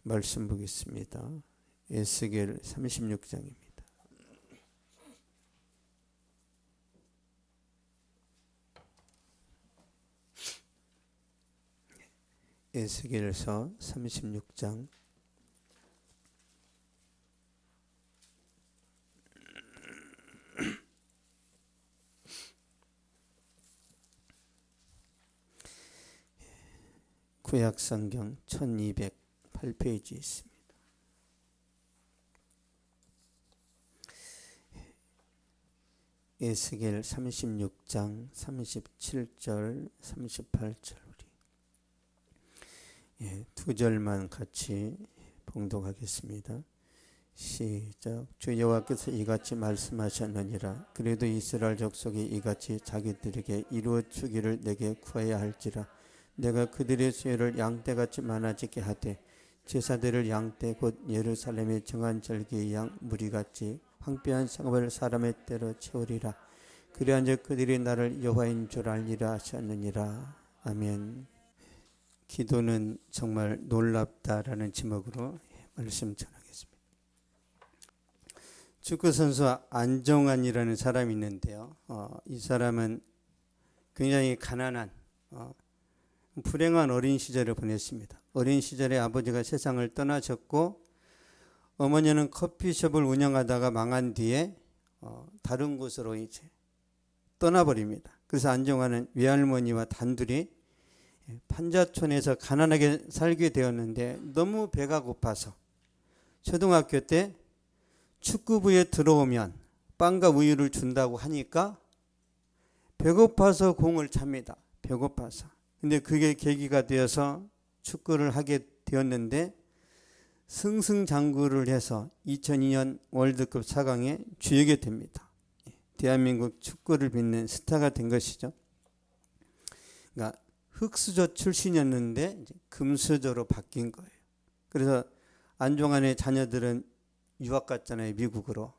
말씀 보겠습니다. 에스겔 36장입니다. 에스겔서 36장 구약성경 1208페이지에 있습니다. 에스겔 36장 37절 38절 우리 두 절만 같이 봉독하겠습니다. 시작. 주 여호와께서 이같이 말씀하셨느니라. 그래도 이스라엘 족속이 이같이 자기들에게 이루어 주기를 내게 구해야 할지라. 내가 그들의 수요를 양떼같이 많아지게 하되 제사들을 양떼 곧 예루살렘의 정한 절기의 양 무리같이 황폐한 성읍을 사람의 때로 채우리라. 그리한즉 그들이 나를 여호와인 줄 알리라 하셨느니라. 아멘. 기도는 정말 놀랍다라는 제목으로 말씀 전하겠습니다. 축구선수 안정환이라는 사람이 있는데요. 이 사람은 굉장히 가난한 불행한 어린 시절을 보냈습니다. 어린 시절에 아버지가 세상을 떠나셨고 어머니는 커피숍을 운영하다가 망한 뒤에 다른 곳으로 이제 떠나버립니다. 그래서 안정환은 외할머니와 단둘이 판자촌에서 가난하게 살게 되었는데 너무 배가 고파서 초등학교 때 축구부에 들어오면 빵과 우유를 준다고 하니까 배고파서 공을 찹니다. 배고파서. 근데 그게 계기가 되어서 축구를 하게 되었는데 승승장구를 해서 2002년 월드컵 4강에 주역이 됩니다. 대한민국 축구를 빛낸 스타가 된 것이죠. 그러니까 흙수저 출신이었는데 이제 금수저로 바뀐 거예요. 그래서 안정환의 자녀들은 유학 갔잖아요. 미국으로.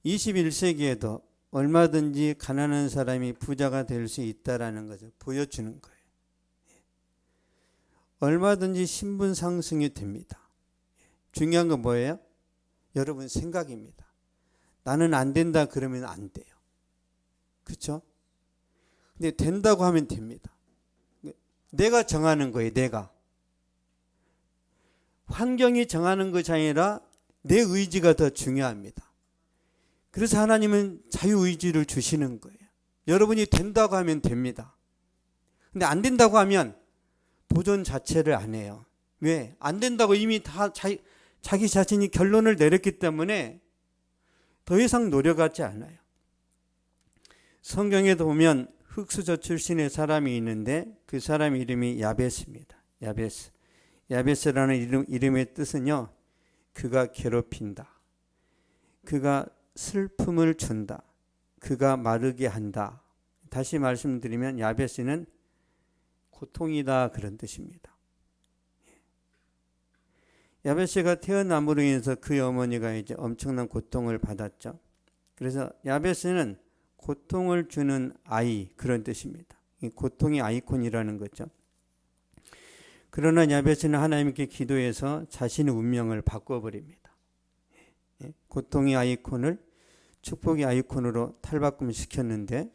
21세기에도 얼마든지 가난한 사람이 부자가 될 수 있다라는 것을 보여주는 거예요. 얼마든지 신분 상승이 됩니다. 중요한 건 뭐예요? 여러분 생각입니다. 나는 안 된다 그러면 안 돼요. 그렇죠? 근데 된다고 하면 됩니다. 내가 정하는 거예요. 내가. 환경이 정하는 것이 아니라 내 의지가 더 중요합니다. 그래서 하나님은 자유의지를 주시는 거예요. 여러분이 된다고 하면 됩니다. 근데 안 된다고 하면 도전 자체를 안 해요. 왜? 안 된다고 이미 다 자기 자신이 결론을 내렸기 때문에 더 이상 노력하지 않아요. 성경에도 보면 흙수저 출신의 사람이 있는데 그 사람 이름이 야베스입니다. 야베스. 야베스라는 이름의 뜻은요. 그가 괴롭힌다. 그가 슬픔을 준다. 그가 마르게 한다. 다시 말씀드리면 야베스는 고통이다 그런 뜻입니다. 야베스가 태어남으로 인해서 그의 어머니가 이제 엄청난 고통을 받았죠. 그래서 야베스는 고통을 주는 아이 그런 뜻입니다. 고통의 아이콘이라는 거죠. 그러나 야베스는 하나님께 기도해서 자신의 운명을 바꿔버립니다. 고통의 아이콘을 축복의 아이콘으로 탈바꿈시켰는데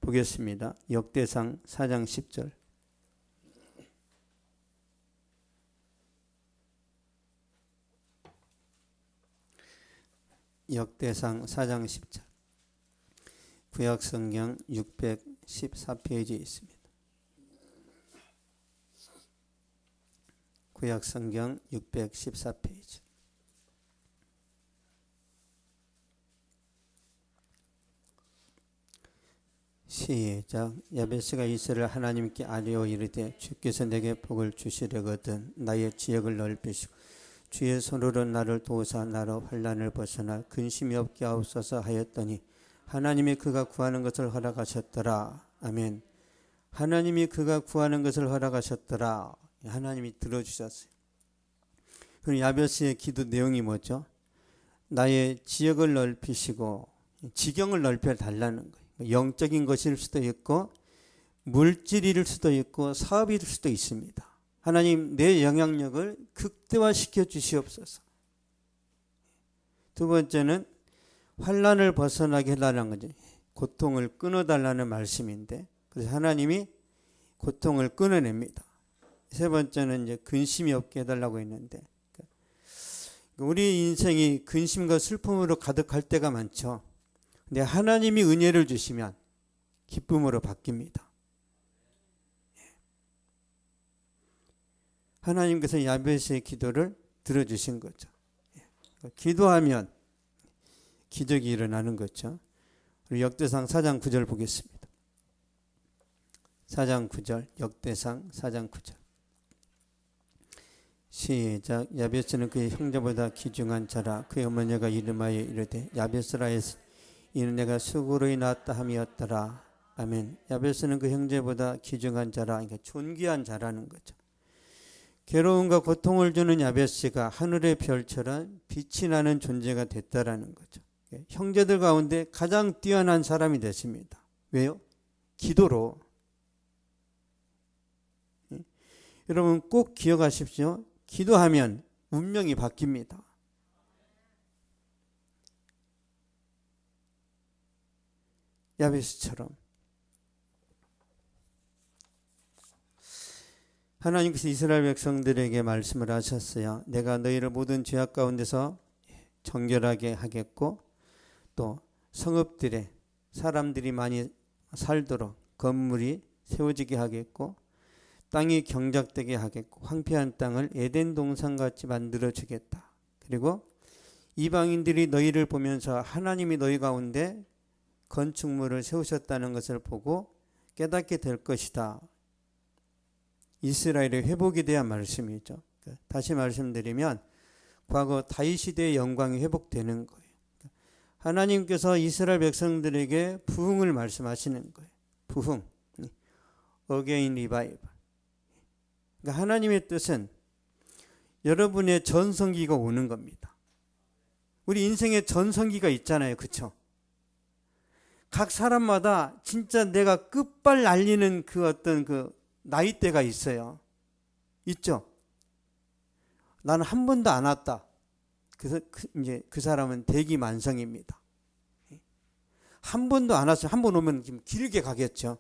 보겠습니다. 역대상 4장 10절. 역대상 4장 10절. 구약성경 614페이지에 있습니다. 구약성경 614페이지. 시작. 야베스가 이스라엘 하나님께 아뢰어 이르되 주께서 내게 복을 주시려거든 나의 지역을 넓히시고 주의 손으로 나를 도우사 나로 환난을 벗어나 근심이 없게 하옵소서 하였더니 하나님이 그가 구하는 것을 허락하셨더라. 아멘. 하나님이 그가 구하는 것을 허락하셨더라. 하나님이 들어주셨어요. 그럼 야베스의 기도 내용이 뭐죠? 나의 지역을 넓히시고 지경을 넓혀 달라는 거예요. 영적인 것일 수도 있고 물질일 수도 있고 사업일 수도 있습니다. 하나님 내 영향력을 극대화시켜 주시옵소서. 두 번째는 환난을 벗어나게 해달라는 거죠. 고통을 끊어달라는 말씀인데, 그래서 하나님이 고통을 끊어냅니다. 세 번째는 이제 근심이 없게 해달라고 했는데, 우리 인생이 근심과 슬픔으로 가득할 때가 많죠. 근데 하나님이 은혜를 주시면 기쁨으로 바뀝니다. 하나님께서 야베스의 기도를 들어주신 거죠. 기도하면 기적이 일어나는 거죠. 우리 역대상 4장 9절 보겠습니다. 4장 9절, 역대상 4장 9절. 시작. 야베스는 그의 형제보다 귀중한 자라. 그의 어머니가 이름하여 이르되 야베스라 하였으니 이는 내가 수고로이 낳았다 함이었더라. 아멘. 야베스는 그 형제보다 귀중한 자라. 그러니까 존귀한 자라는 거죠. 괴로움과 고통을 주는 야베스가 하늘의 별처럼 빛이 나는 존재가 됐다라는 거죠. 형제들 가운데 가장 뛰어난 사람이 됐습니다. 왜요? 기도로. 여러분 꼭 기억하십시오. 기도하면 운명이 바뀝니다. 야베스처럼. 하나님께서 이스라엘 백성들에게 말씀을 하셨어요. 내가 너희를 모든 죄악 가운데서 정결하게 하겠고 또 성읍들에 사람들이 많이 살도록 건물이 세워지게 하겠고 땅이 경작되게 하겠고 황폐한 땅을 에덴 동산같이 만들어 주겠다. 그리고 이방인들이 너희를 보면서 하나님이 너희 가운데 건축물을 세우셨다는 것을 보고 깨닫게 될 것이다. 이스라엘의 회복에 대한 말씀이죠. 다시 말씀드리면 과거 다윗 시대의 영광이 회복되는 거예요. 하나님께서 이스라엘 백성들에게 부흥을 말씀하시는 거예요. 부흥, Again Revival. 그러니까 하나님의 뜻은 여러분의 전성기가 오는 겁니다. 우리 인생에 전성기가 있잖아요. 그렇죠? 각 사람마다 진짜 내가 끝발 날리는 그 어떤 그 나이대가 있어요. 있죠? 나는 한 번도 안 왔다. 그래서 이제 그 사람은 대기만성입니다. 한 번도 안 왔어요. 한 번 오면 좀 길게 가겠죠.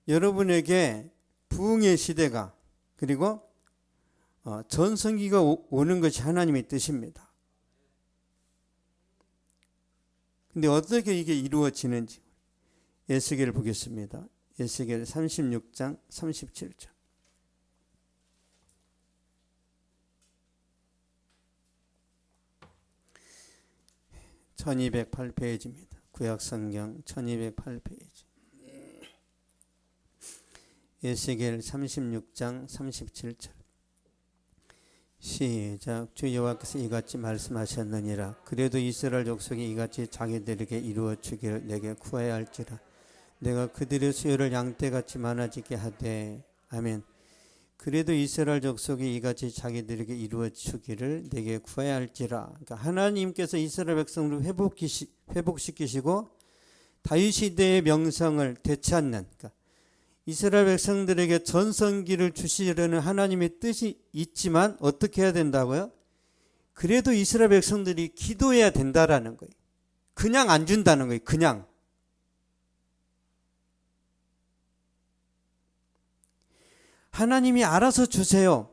여러분에게 부흥의 시대가 그리고 전성기가 오는 것이 하나님의 뜻입니다. 근데 어떻게 이게 이루어지는지 에스겔을 보겠습니다. 에스겔 36장 37절. 1208페이지입니다. 구약성경 1208페이지. 에스겔 36장 37절. 시작. 주 여호와께서 이같이 말씀하셨느니라. 그래도 이스라엘 족속이 이같이 자기들에게 이루어 주기를 내게 구하여 할지라. 내가 그들의 수요를 양떼같이 많아지게 하되. 아멘. 그래도 이스라엘 족속이 이같이 자기들에게 이루어 주기를 내게 구해야 할지라. 그러니까 하나님께서 이스라엘 백성을 회복시키시고 다윗 시대의 명성을 되찾는, 그러니까 이스라엘 백성들에게 전성기를 주시려는 하나님의 뜻이 있지만 어떻게 해야 된다고요? 그래도 이스라엘 백성들이 기도해야 된다라는 거예요. 그냥 안 준다는 거예요. 그냥. 하나님이 알아서 주세요.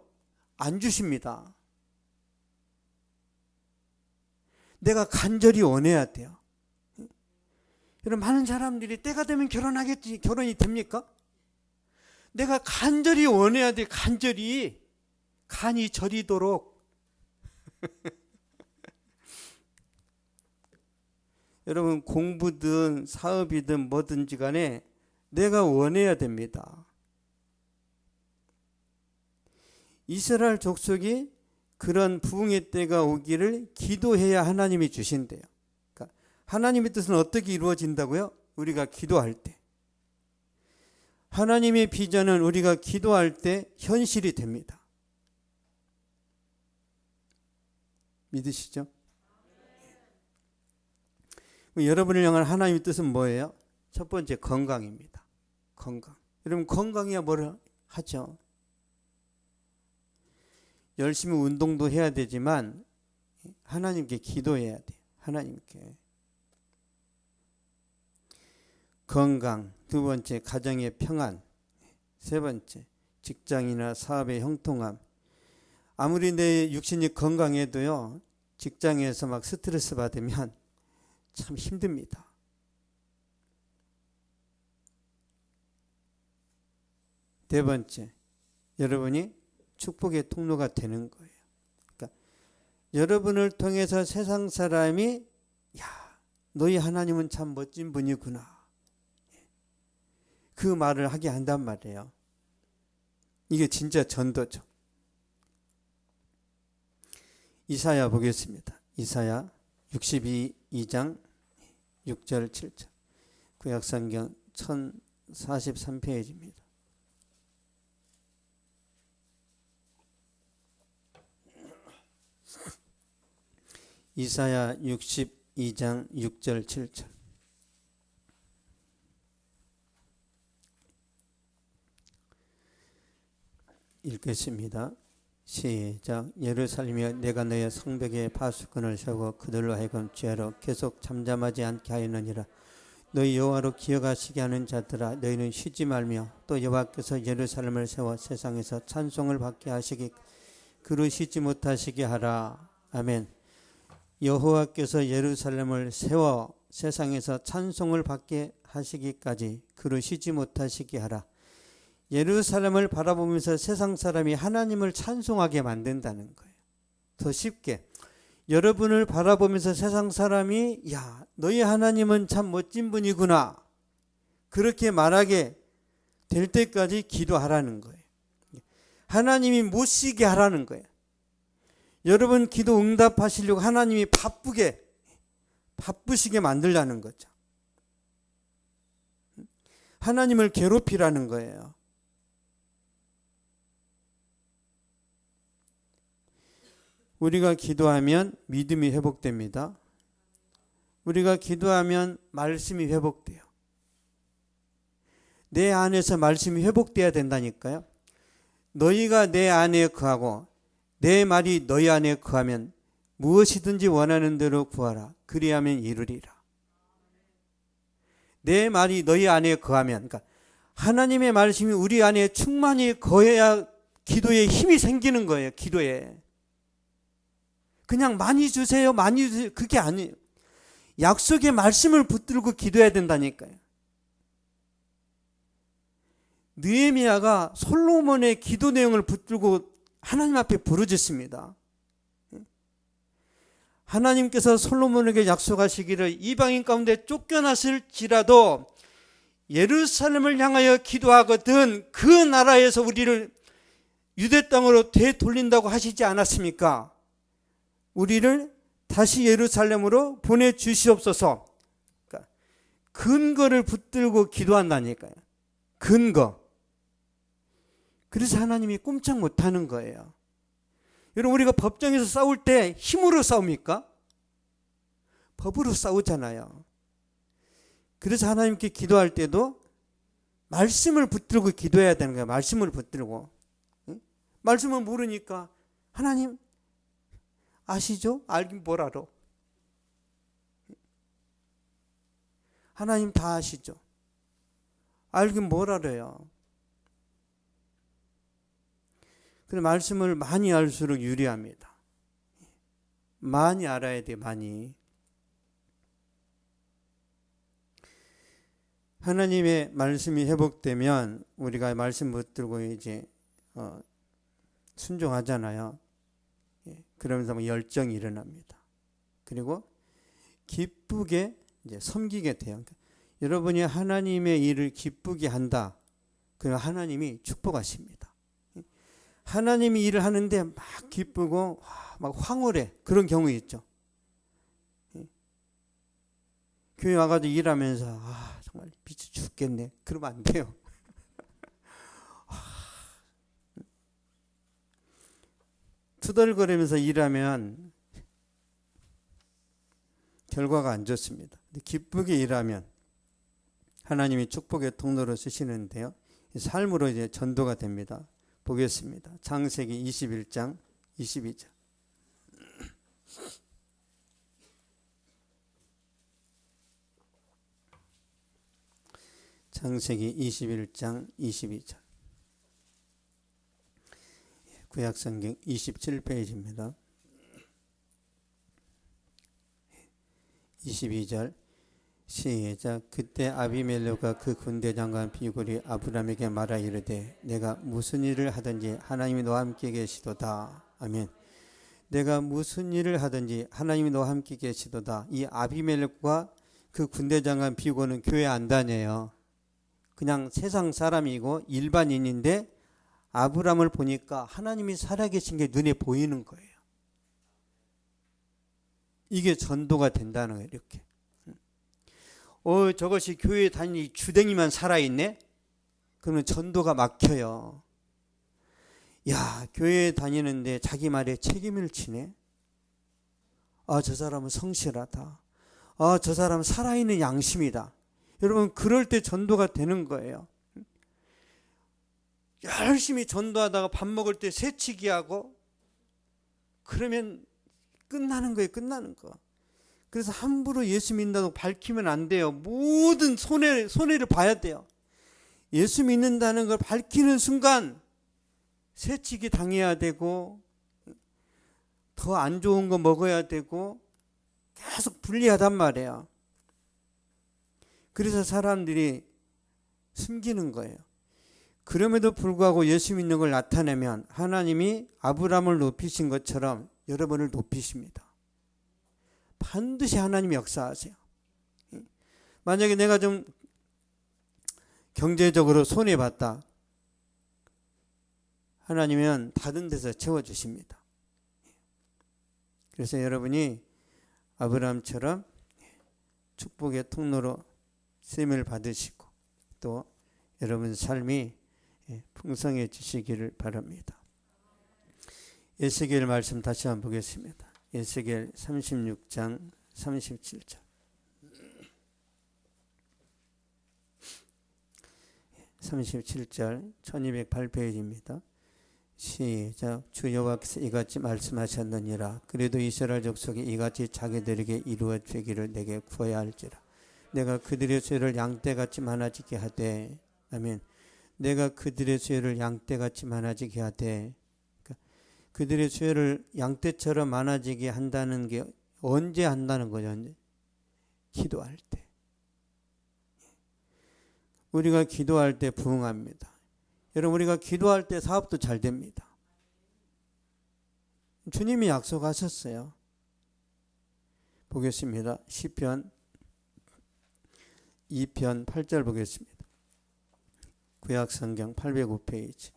안 주십니다. 내가 간절히 원해야 돼요. 여러분, 많은 사람들이 때가 되면 결혼하겠지. 결혼이 됩니까? 내가 간절히 원해야 돼. 간절히. 간이 저리도록. 여러분, 공부든 사업이든 뭐든지 간에 내가 원해야 됩니다. 이스라엘 족속이 그런 부흥의 때가 오기를 기도해야 하나님이 주신대요. 그러니까 하나님의 뜻은 어떻게 이루어진다고요? 우리가 기도할 때. 하나님의 비전은 우리가 기도할 때 현실이 됩니다. 믿으시죠? 여러분을 향한 하나님의 뜻은 뭐예요? 첫 번째 건강입니다. 건강. 여러분 건강이야 뭘 하죠? 열심히 운동도 해야 되지만 하나님께 기도해야 돼요. 하나님께. 건강. 두 번째 가정의 평안. 세 번째 직장이나 사업의 형통함. 아무리 내 육신이 건강해도요, 직장에서 막 스트레스 받으면 참 힘듭니다. 네 번째, 여러분이 축복의 통로가 되는 거예요. 그러니까 여러분을 통해서 세상 사람이 야, 너희 하나님은 참 멋진 분이구나. 그 말을 하게 한단 말이에요. 이게 진짜 전도죠. 이사야 보겠습니다. 이사야 62장 6절 7절 구약성경 1043페이지입니다. 이사야 62장 6절 7절 읽겠습니다. 시작. 예루살렘이여 내가 너의 성벽에 파수꾼을 세우고 그들로 하여금 죄로 계속 잠잠하지 않게 하였느니라. 너희 여호와로 기억하시게 하는 자들아 너희는 쉬지 말며 또 여호와께서 예루살렘을 세워 세상에서 찬송을 받게 하시기 그로 쉬지 못하시게 하라. 아멘. 여호와께서 예루살렘을 세워 세상에서 찬송을 받게 하시기까지 그로 쉬지 못하시게 하라. 예루살렘을 바라보면서 세상 사람이 하나님을 찬송하게 만든다는 거예요. 더 쉽게 여러분을 바라보면서 세상 사람이 야, 너희 하나님은 참 멋진 분이구나 그렇게 말하게 될 때까지 기도하라는 거예요. 하나님이 못 쉬게 하라는 거예요. 여러분 기도 응답하시려고 하나님이 바쁘시게 만들라는 거죠. 하나님을 괴롭히라는 거예요. 우리가 기도하면 믿음이 회복됩니다. 우리가 기도하면 말씀이 회복돼요. 내 안에서 말씀이 회복돼야 된다니까요. 너희가 내 안에 거하고 내 말이 너희 안에 거하면 무엇이든지 원하는 대로 구하라. 그리하면 이루리라. 내 말이 너희 안에 거하면, 그러니까 하나님의 말씀이 우리 안에 충만히 거해야 기도에 힘이 생기는 거예요. 기도에. 그냥 많이 주세요, 많이 주세요. 그게 아니에요. 약속의 말씀을 붙들고 기도해야 된다니까요. 느헤미야가 솔로몬의 기도 내용을 붙들고 하나님 앞에 부르짖습니다. 하나님께서 솔로몬에게 약속하시기를 이방인 가운데 쫓겨났을지라도 예루살렘을 향하여 기도하거든 그 나라에서 우리를 유대 땅으로 되돌린다고 하시지 않았습니까? 우리를 다시 예루살렘으로 보내주시옵소서. 그러니까 근거를 붙들고 기도한다니까요. 근거. 그래서 하나님이 꼼짝 못하는 거예요. 여러분 우리가 법정에서 싸울 때 힘으로 싸웁니까? 법으로 싸우잖아요. 그래서 하나님께 기도할 때도 말씀을 붙들고 기도해야 되는 거예요. 말씀을 붙들고. 말씀을 모르니까 하나님 아시죠? 알긴 뭘 알아. 하나님 다 아시죠? 알긴 뭘 알아요. 그래서 말씀을 많이 알수록 유리합니다. 많이 알아야 돼, 많이. 하나님의 말씀이 회복되면 우리가 말씀 붙들고 이제 순종하잖아요. 그러면서 뭐 열정이 일어납니다. 그리고 기쁘게 이제 섬기게 돼요. 그러니까 여러분이 하나님의 일을 기쁘게 한다. 그럼 하나님이 축복하십니다. 하나님이 일을 하는데 막 기쁘고 막 황홀해. 그런 경우 있죠. 교회 와가지고 일하면서 정말 미쳐 죽겠네. 그러면 안 돼요. 투덜거리면서 일하면 결과가 안 좋습니다. 기쁘게 일하면 하나님이 축복의 통로로 쓰시는데요. 삶으로 이제 전도가 됩니다. 보겠습니다. 창세기 21장 22절. 창세기 21장 22절. 구약성경 27페이지입니다. 22절 시작. 그때 아비멜렉과 그 군대 장관 비굴이 아브라함에게 말하 이르되 내가 무슨 일을 하든지 하나님이 너와 함께 계시도다. 아멘. 내가 무슨 일을 하든지 하나님이 너와 함께 계시도다. 이 아비멜렉과 그 군대 장관 비굴은 교회 안 다녀요. 그냥 세상 사람이고 일반인인데 아브라함을 보니까 하나님이 살아계신 게 눈에 보이는 거예요. 이게 전도가 된다는 거예요. 이렇게. 저것이 교회에 다니는 주댕이만 살아있네? 그러면 전도가 막혀요. 야, 교회에 다니는데 자기 말에 책임을 지네? 저 사람은 성실하다. 저 사람은 살아있는 양심이다. 여러분, 그럴 때 전도가 되는 거예요. 열심히 전도하다가 밥 먹을 때 새치기하고 그러면 끝나는 거예요. 끝나는 거. 그래서 함부로 예수 믿는다고 밝히면 안 돼요. 모든 손해를 봐야 돼요. 예수 믿는다는 걸 밝히는 순간 새치기 당해야 되고 더 안 좋은 거 먹어야 되고 계속 불리하단 말이에요. 그래서 사람들이 숨기는 거예요. 그럼에도 불구하고 예수 믿는 걸 나타내면 하나님이 아브라함을 높이신 것처럼 여러분을 높이십니다. 반드시 하나님이 역사하세요. 만약에 내가 좀 경제적으로 손해봤다. 하나님은 다른 데서 채워주십니다. 그래서 여러분이 아브라함처럼 축복의 통로로 쓰임을 받으시고 또 여러분 삶이 풍성해지시기를 바랍니다. 에스겔 말씀 다시 한번 보겠습니다. 에스겔 36장 37절. (37절) 1208페이지입니다. 시작. 주 여호와께서 이같이 말씀하셨느니라. 그래도 이스라엘 족속이 이같이 자기들에게 이루어 주기를 내게 구해야 할지라. 내가 그들의 죄를 양떼같이 많아지게 하되. 아멘. 내가 그들의 죄를 양떼같이 많아지게 하되. 그들의 죄를 양떼처럼 많아지게 한다는 게 언제 한다는 거죠? 기도할 때. 우리가 기도할 때 부응합니다. 여러분, 우리가 기도할 때 사업도 잘 됩니다. 주님이 약속하셨어요. 보겠습니다. 시편 2편 8절 보겠습니다. 구약성경 805페이지.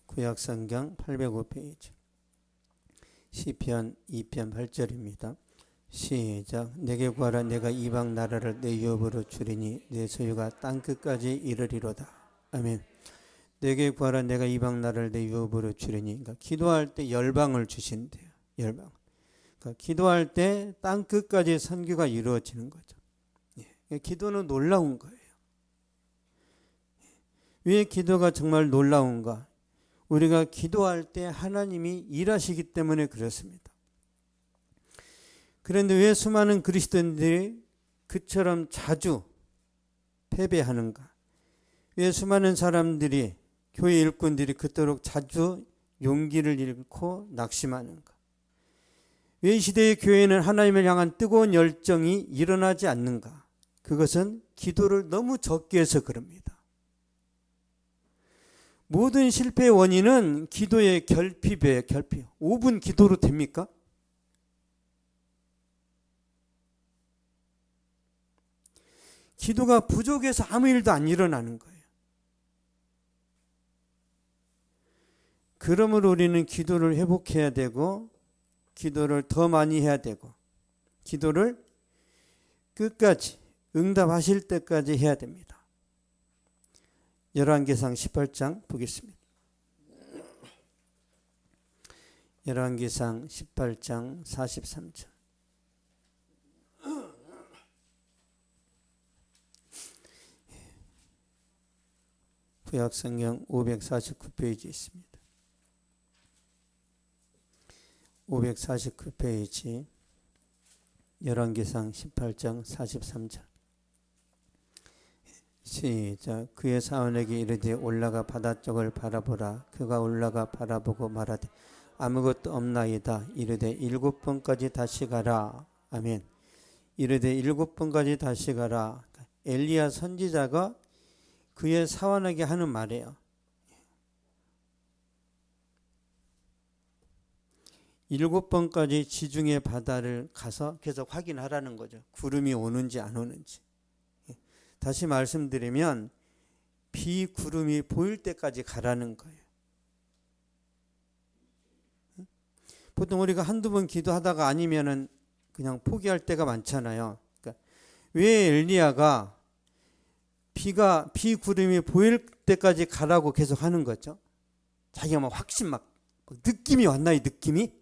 구약성경 805페이지. 시편 2편 8절입니다. 시작. 내게 구하라. 내가 이방 나라를 내 유업으로 주리니 내 소유가 땅끝까지 이르리로다. 아멘. 내게 구하라. 내가 이방 나라를 내 유업으로 주리니. 그러니까 기도할 때 열방을 주신대요. 열방. 그러니까 기도할 때 땅끝까지 선교가 이루어지는 거죠. 기도는 놀라운 거예요. 왜 기도가 정말 놀라운가? 우리가 기도할 때 하나님이 일하시기 때문에 그렇습니다. 그런데 왜 수많은 그리스도인들이 그처럼 자주 패배하는가? 왜 수많은 사람들이, 교회 일꾼들이 그토록 자주 용기를 잃고 낙심하는가? 왜 이 시대의 교회는 하나님을 향한 뜨거운 열정이 일어나지 않는가? 그것은 기도를 너무 적게 해서 그럽니다. 모든 실패의 원인은 기도의 결핍이에요. 결핍. 5분 기도로 됩니까? 기도가 부족해서 아무 일도 안 일어나는 거예요. 그러므로 우리는 기도를 회복해야 되고 기도를 더 많이 해야 되고 기도를 끝까지 응답하실 때까지 해야 됩니다. 열왕기상 18장 보겠습니다. 열왕기상 18장 43절. 구약성경 549페이지 있습니다. 549페이지 열왕기상 18장 43절. 시작. 그의 사원에게 이르되 올라가 바다 쪽을 바라보라. 그가 올라가 바라보고 말하되 아무것도 없나이다. 이르되 7번까지 다시 가라. 아멘. 이르되 7번까지 다시 가라. 엘리야 선지자가 그의 사원에게 하는 말이에요. 7번까지 지중해 바다를 가서 계속 확인하라는 거죠. 구름이 오는지 안 오는지. 다시 말씀드리면 비구름이 보일 때까지 가라는 거예요. 보통 우리가 한두 번 기도하다가 아니면은 그냥 포기할 때가 많잖아요. 그러니까 왜 엘리야가 비구름이 보일 때까지 가라고 계속 하는 거죠? 자기가 막 확신 막 느낌이 왔나, 이 느낌이?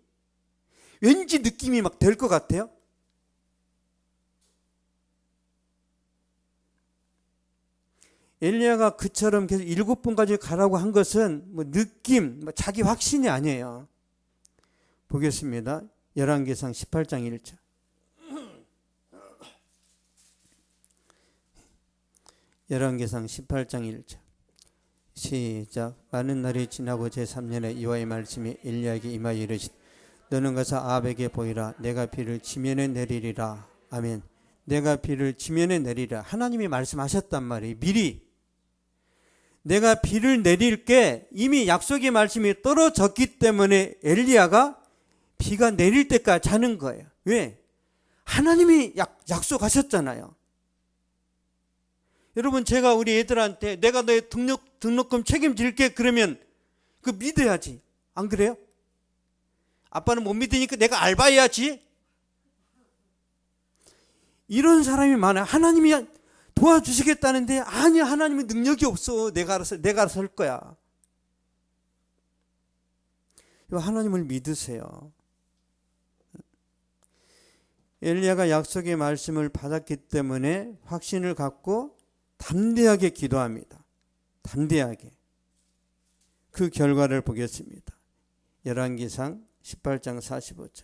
왠지 느낌이 막 될 것 같아요? 엘리야가 그처럼 계속 7번까지 가라고 한 것은 뭐 느낌, 자기 확신이 아니에요. 보겠습니다. 열왕기상 18장 1절. 열왕기상 18장 1절. 시작. 많은 날이 지나고 제3년에 여호와의 말씀이 엘리야에게 임하여 이르시되 너는 가서 아합에게 보이라. 내가 비를 지면에 내리리라. 아멘. 내가 비를 지면에 내리라. 하나님이 말씀하셨단 말이에요. 미리. 내가 비를 내릴게 이미 약속의 말씀이 떨어졌기 때문에 엘리야가 비가 내릴 때까지 자는 거예요. 왜? 하나님이 약속하셨잖아요. 여러분, 제가 우리 애들한테 내가 너의 등록금 책임질게 그러면 그 믿어야지. 안 그래요? 아빠는 못 믿으니까 내가 알바해야지. 이런 사람이 많아요. 하나님이 도와주시겠다는데 아니야, 하나님은 능력이 없어. 내가 알아서 할 거야. 하나님을 믿으세요. 엘리야가 약속의 말씀을 받았기 때문에 확신을 갖고 담대하게 기도합니다. 담대하게. 그 결과를 보겠습니다. 열왕기상 18장 45절.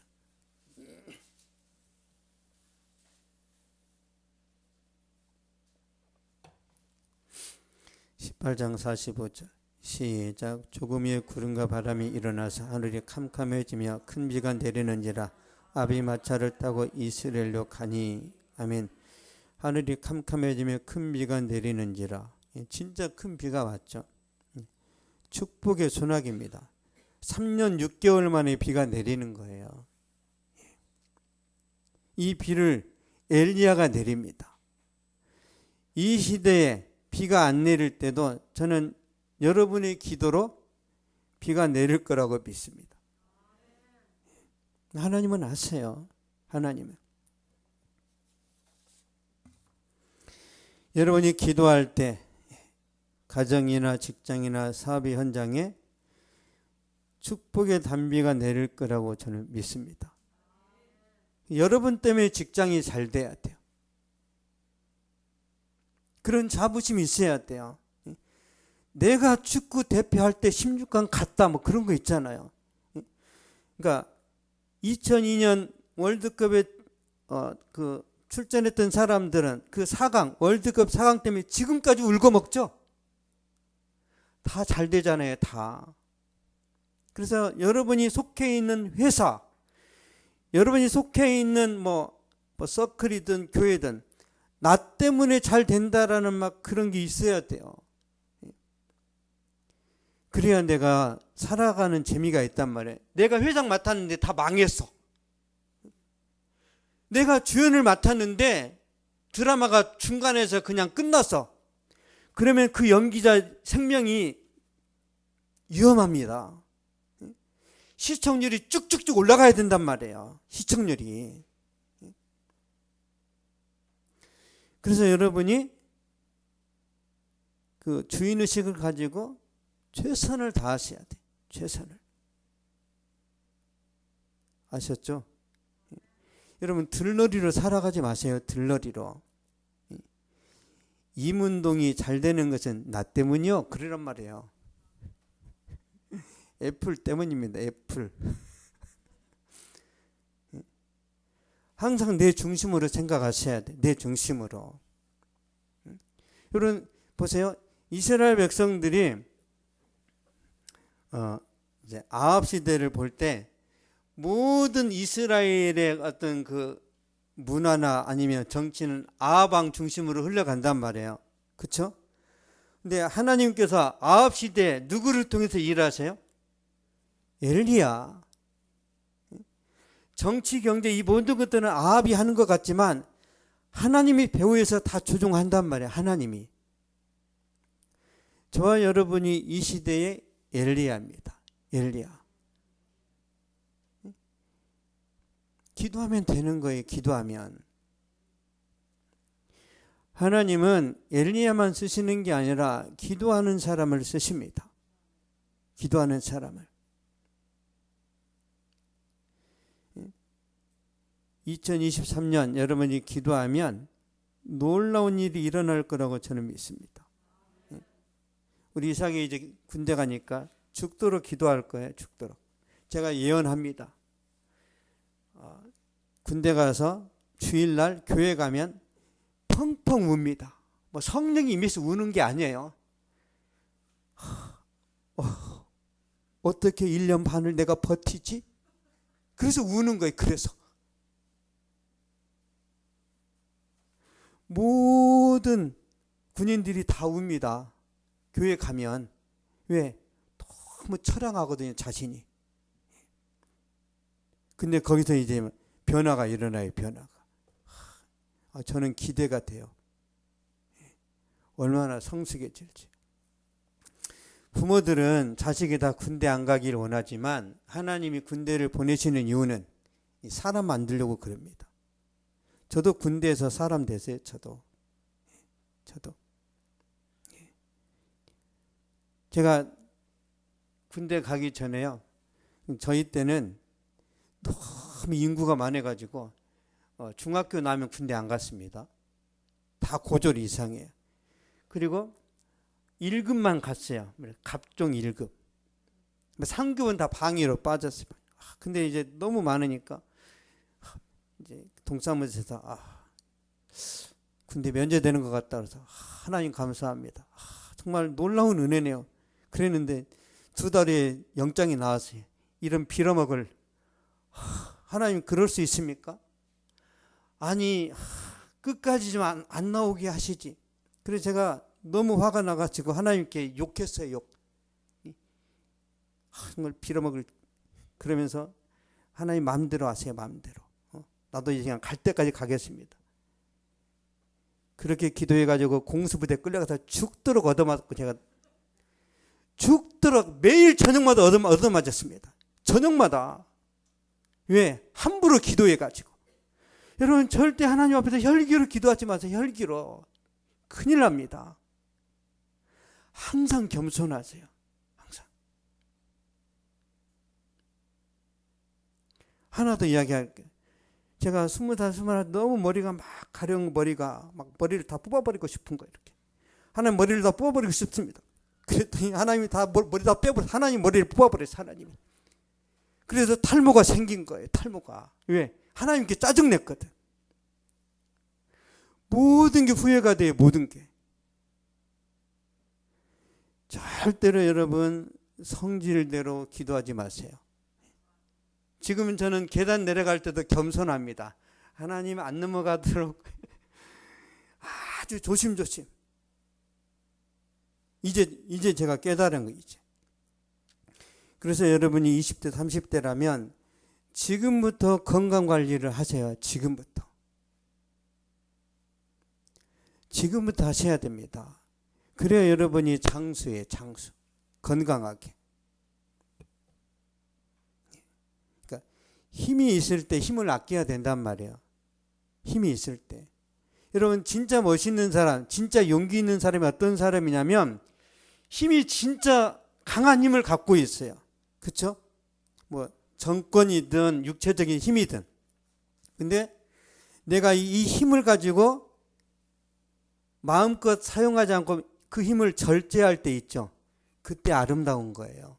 18장 45절. 시작. 조금의 구름과 바람이 일어나서 하늘이 캄캄해지며 큰 비가 내리는지라 아비마차를 타고 이스라엘로 가니. 아멘. 하늘이 캄캄해지며 큰 비가 내리는지라. 진짜 큰 비가 왔죠. 축복의 소나기입니다. 3년 6개월 만에 비가 내리는 거예요. 이 비를 엘리야가 내립니다. 이 시대에 비가 안 내릴 때도 저는 여러분의 기도로 비가 내릴 거라고 믿습니다. 하나님은 아세요. 하나님은. 여러분이 기도할 때 가정이나 직장이나 사업의 현장에 축복의 단비가 내릴 거라고 저는 믿습니다. 여러분 때문에 직장이 잘 돼야 돼요. 그런 자부심이 있어야 돼요. 내가 축구 대표할 때 16강 갔다 뭐 그런 거 있잖아요. 그러니까 2002년 월드컵에 그 출전했던 사람들은 그 4강 월드컵 4강 때문에 지금까지 울고 먹죠. 다 잘 되잖아요. 다. 그래서 여러분이 속해 있는 회사, 여러분이 속해 있는 뭐 서클이든 교회든 나 때문에 잘 된다라는 막 그런 게 있어야 돼요. 그래야 내가 살아가는 재미가 있단 말이에요. 내가 회장 맡았는데 다 망했어. 내가 주연을 맡았는데 드라마가 중간에서 그냥 끝났어. 그러면 그 연기자 생명이 위험합니다. 시청률이 쭉쭉쭉 올라가야 된단 말이에요. 시청률이. 그래서 여러분이 그 주인의식을 가지고 최선을 다하셔야 돼. 최선을. 아셨죠? 여러분 들러리로 살아가지 마세요. 들러리로. 이문동이 잘 되는 것은 나 때문이요. 그러란 말이에요. 애플 때문입니다. 애플. 항상 내 중심으로 생각하셔야 돼. 내 중심으로. 여러분 보세요. 이스라엘 백성들이 이제 아합 시대를 볼 때 모든 이스라엘의 어떤 그 문화나 아니면 정치는 아합 왕 중심으로 흘러간단 말이에요. 그렇죠? 근데 하나님께서 아합 시대에 누구를 통해서 일하세요? 엘리야. 정치, 경제 이 모든 것들은 아합이 하는 것 같지만 하나님이 배후에서 다 조종한단 말이에요. 하나님이. 저와 여러분이 이 시대의 엘리야입니다. 엘리야. 기도하면 되는 거예요. 기도하면. 하나님은 엘리야만 쓰시는 게 아니라 기도하는 사람을 쓰십니다. 기도하는 사람을. 2023년 여러분이 기도하면 놀라운 일이 일어날 거라고 저는 믿습니다. 우리 이삭이 이제 군대 가니까 죽도록 기도할 거예요. 죽도록. 제가 예언합니다. 군대 가서 주일날 교회 가면 펑펑 웁니다. 뭐 성령이 임해서 우는 게 아니에요. 어떻게 1년 반을 내가 버티지? 그래서 우는 거예요. 그래서. 모든 군인들이 다 웁니다. 교회 가면. 왜? 너무 처량하거든요. 자신이. 근데 거기서 이제 변화가 일어나요. 변화가. 저는 기대가 돼요. 얼마나 성숙해질지. 부모들은 자식이 다 군대 안 가기를 원하지만 하나님이 군대를 보내시는 이유는 사람 만들려고 그럽니다. 저도 군대에서 사람 되세요. 저도. 제가 군대 가기 전에요. 저희 때는 너무 인구가 많아가지고 중학교 나면 군대 안 갔습니다. 다 고졸 이상이에요. 그리고 1급만 갔어요. 갑종 1급. 상급은 다 방위로 빠졌어요. 근데 이제 너무 많으니까 이제 동사무소에서 군대 면제되는 것 같다 그래서 하나님 감사합니다. 정말 놀라운 은혜네요. 그랬는데 2달에 영장이 나왔어요. 이런 빌어먹을. 하나님 그럴 수 있습니까? 아니 끝까지 좀 안 나오게 하시지. 그래서 제가 너무 화가 나가지고 하나님께 욕했어요. 욕. 정말 빌어먹을. 그러면서 하나님 마음대로 하세요. 마음대로. 나도 이제 그냥 갈 때까지 가겠습니다. 그렇게 기도해가지고 공수부대 끌려가서 죽도록 얻어맞고 제가 죽도록 매일 저녁마다 얻어맞았습니다. 저녁마다. 왜? 함부로 기도해가지고. 여러분 절대 하나님 앞에서 혈기로 기도하지 마세요. 혈기로. 큰일 납니다. 항상 겸손하세요. 항상. 하나 더 이야기할게요. 제가 20살 너무 머리가 막 가령 머리가 막 머리를 다 뽑아버리고 싶은 거예요. 이렇게. 하나님 머리를 다 뽑아버리고 싶습니다. 그랬더니 하나님이 다 머리 다 빼버려. 하나님 머리를 뽑아버려요. 하나님이. 그래서 탈모가 생긴 거예요. 탈모가. 왜? 하나님께 짜증냈거든. 모든 게 후회가 돼요. 모든 게. 절대로 여러분 성질대로 기도하지 마세요. 지금은 저는 계단 내려갈 때도 겸손합니다. 하나님 안 넘어가도록 아주 조심조심. 이제 제가 깨달은 거 이제. 그래서 여러분이 20대 30대라면 지금부터 건강관리를 하세요. 지금부터 하셔야 됩니다. 그래야 여러분이 장수예요. 장수. 건강하게. 그러니까 힘이 있을 때 힘을 아껴야 된단 말이에요. 힘이 있을 때. 여러분 진짜 멋있는 사람, 진짜 용기 있는 사람이 어떤 사람이냐면 힘이 진짜 강한 힘을 갖고 있어요. 그렇죠? 뭐 정권이든 육체적인 힘이든. 근데 내가 이 힘을 가지고 마음껏 사용하지 않고 그 힘을 절제할 때 있죠. 그때 아름다운 거예요.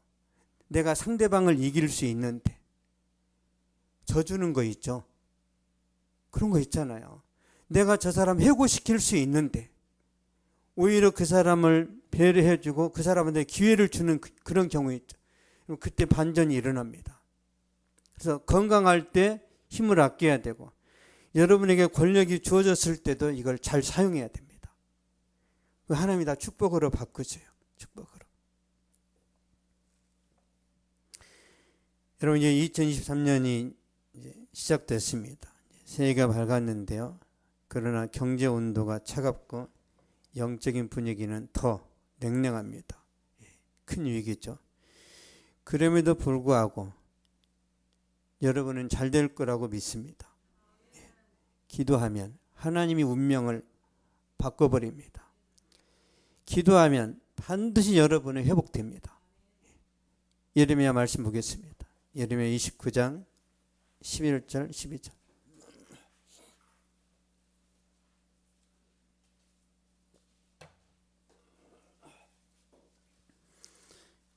내가 상대방을 이길 수 있는데. 져주는 거 있죠. 그런 거 있잖아요. 내가 저 사람 해고시킬 수 있는데 오히려 그 사람을 배려해주고 그 사람한테 기회를 주는 그런 경우 있죠. 그때 반전이 일어납니다. 그래서 건강할 때 힘을 아껴야 되고 여러분에게 권력이 주어졌을 때도 이걸 잘 사용해야 됩니다. 하나님이 다 축복으로 바꾸세요. 축복으로. 여러분 이제 2023년이 이제 시작됐습니다. 새해가 밝았는데요. 그러나 경제 온도가 차갑고 영적인 분위기는 더 냉랭합니다. 큰 위기죠. 그럼에도 불구하고 여러분은 잘 될 거라고 믿습니다. 기도하면 하나님이 운명을 바꿔버립니다. 기도하면 반드시 여러분은 회복됩니다. 예레미야 말씀 보겠습니다. 예레미야 29장 11절 12절.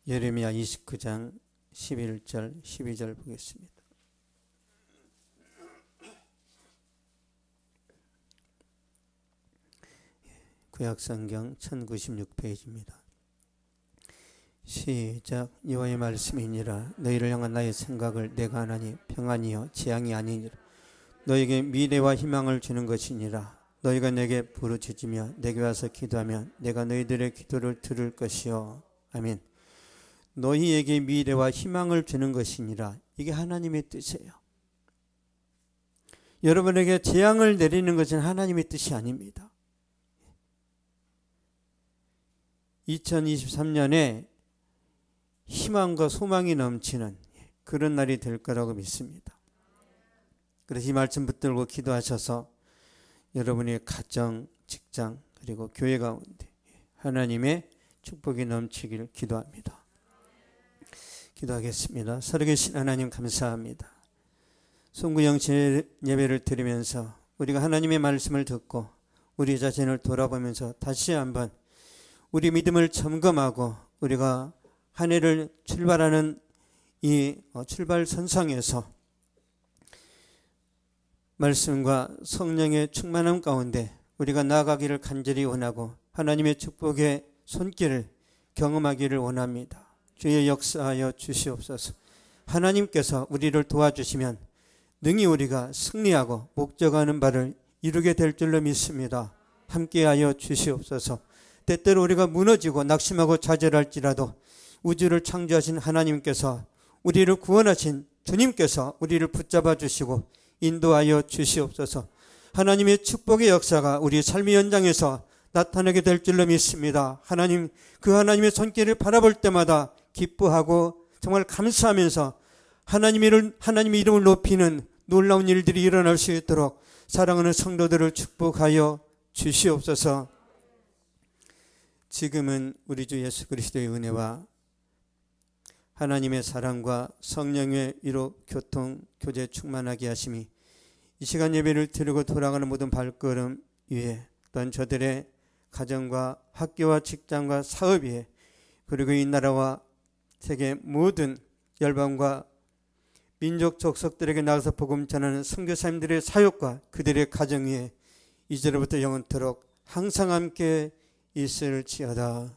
예레미야 29장 11절 12절 보겠습니다. 구약성경 1096페이지입니다. 시작. 여호와의 말씀이니라. 너희를 향한 나의 생각을 내가 하나니 평안이요 재앙이 아니니라. 너에게 미래와 희망을 주는 것이니라. 너희가 내게 부르짖으며 내게 와서 기도하면 내가 너희들의 기도를 들을 것이요. 아멘. 너희에게 미래와 희망을 주는 것이니라. 이게 하나님의 뜻이에요. 여러분에게 재앙을 내리는 것은 하나님의 뜻이 아닙니다. 2023년에 희망과 소망이 넘치는 그런 날이 될 거라고 믿습니다. 그래서 이 말씀 붙들고 기도하셔서 여러분의 가정, 직장 그리고 교회 가운데 하나님의 축복이 넘치기를 기도합니다. 기도하겠습니다. 살아계신 하나님 감사합니다. 송구영신 예배를 드리면서 우리가 하나님의 말씀을 듣고 우리 자신을 돌아보면서 다시 한번 우리 믿음을 점검하고 우리가 한 해를 출발하는 이 출발선상에서 말씀과 성령의 충만함 가운데 우리가 나아가기를 간절히 원하고 하나님의 축복의 손길을 경험하기를 원합니다. 주의 역사하여 주시옵소서. 하나님께서 우리를 도와주시면 능히 우리가 승리하고 목적하는 바를 이루게 될 줄로 믿습니다. 함께하여 주시옵소서. 때때로 우리가 무너지고 낙심하고 좌절할지라도 우주를 창조하신 하나님께서 우리를 구원하신 주님께서 우리를 붙잡아 주시고 인도하여 주시옵소서. 하나님의 축복의 역사가 우리 삶의 현장에서 나타나게 될 줄로 믿습니다. 하나님, 그 하나님의 손길을 바라볼 때마다 기뻐하고 정말 감사하면서 하나님의 이름을 높이는 놀라운 일들이 일어날 수 있도록 사랑하는 성도들을 축복하여 주시옵소서. 지금은 우리 주 예수 그리스도의 은혜와 하나님의 사랑과 성령의 위로 교통 교제 충만하게 하심이 이 시간 예배를 드리고 돌아가는 모든 발걸음 위에 또한 저들의 가정과 학교와 직장과 사업 위에 그리고 이 나라와 세계 모든 열방과 민족 족속들에게 나가서 복음 전하는 선교사님들의 사역과 그들의 가정 위에 이제로부터 영원토록 항상 함께 있을지어다.